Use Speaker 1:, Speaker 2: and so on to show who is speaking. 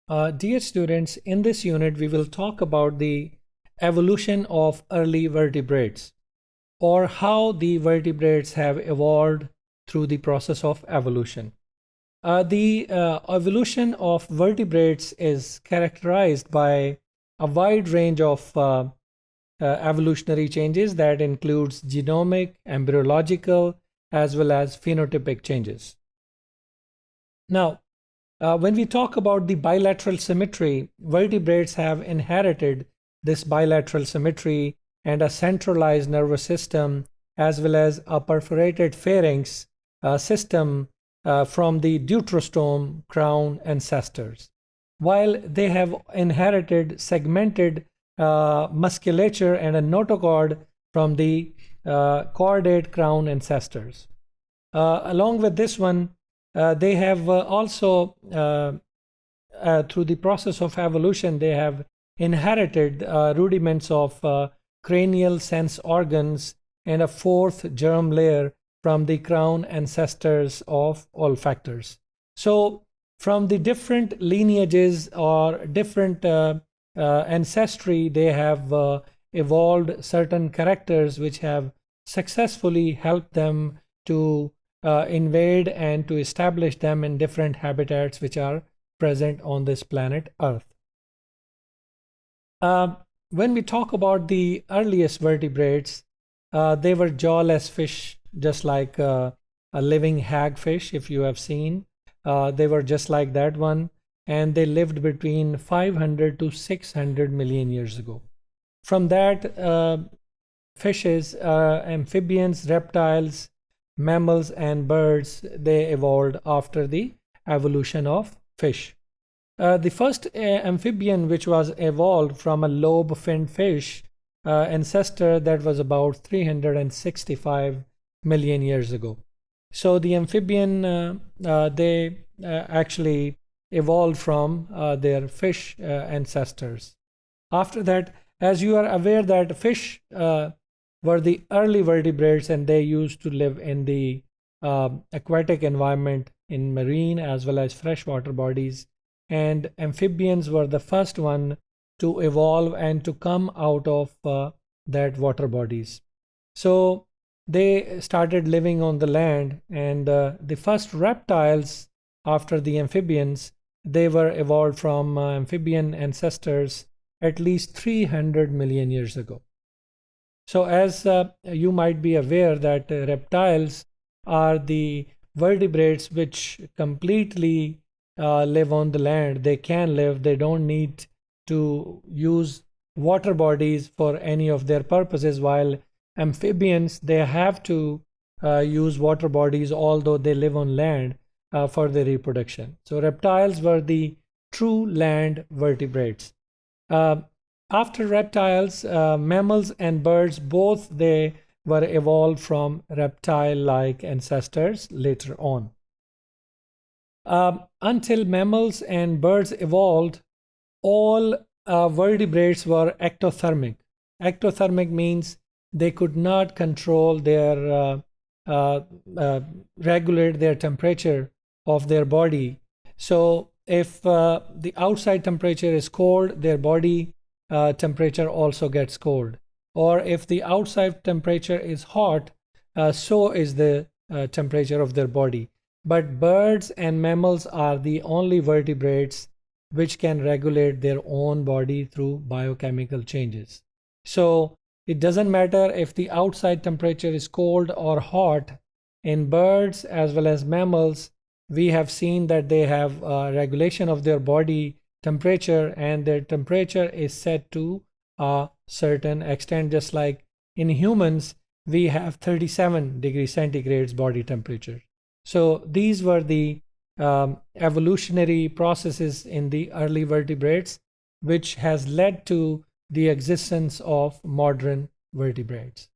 Speaker 1: Dear students, in this unit we will talk about the evolution of early vertebrates, or how the vertebrates have evolved through the process of evolution. The evolution of vertebrates is characterized by a wide range of evolutionary changes that includes genomic, embryological, as well as phenotypic changes. Now, when we talk about the bilateral symmetry, vertebrates have inherited this bilateral symmetry and a centralized nervous system, as well as a perforated pharynx system from the deuterostome crown ancestors, while they have inherited segmented musculature and a notochord from the chordate crown ancestors. Along with this one, they have also, through the process of evolution, they have inherited rudiments of cranial sense organs and a fourth germ layer from the crown ancestors of olfactors. So from the different lineages or different ancestry, they have evolved certain characters which have successfully helped them to invade and to establish them in different habitats which are present on this planet Earth. When we talk about the earliest vertebrates, they were jawless fish, just like a living hagfish, if you have seen. They were just like that one, and they lived between 500 to 600 million years ago. From that, fishes, amphibians, reptiles, mammals, and birds, they evolved after the evolution of fish. The first amphibian which was evolved from a lobe-finned fish ancestor, that was about 365 million years ago. So the amphibian, they actually evolved from their fish ancestors. After that, as you are aware that fish were the early vertebrates, and they used to live in the aquatic environment in marine as well as freshwater bodies, and amphibians were the first one to evolve and to come out of that water bodies. So they started living on the land, and the first reptiles after the amphibians, they were evolved from amphibian ancestors at least 300 million years ago. So as you might be aware that reptiles are the vertebrates which completely live on the land. They can live, they don't need to use water bodies for any of their purposes, while amphibians, they have to use water bodies, although they live on land for their reproduction. So reptiles were the true land vertebrates. After reptiles, mammals and birds, both they were evolved from reptile-like ancestors later on. Until mammals and birds evolved, all vertebrates were ectothermic. Ectothermic means they could not control their regulate their temperature of their body. So if the outside temperature is cold, their body temperature also gets cold, or if the outside temperature is hot, so is the temperature of their body. But birds and mammals are the only vertebrates which can regulate their own body through biochemical changes. So it doesn't matter if the outside temperature is cold or hot. In birds as well as mammals, we have seen that they have regulation of their body temperature, and their temperature is set to a certain extent. Just like in humans, we have 37 degrees centigrade body temperature. So these were the evolutionary processes in the early vertebrates, which has led to the existence of modern vertebrates.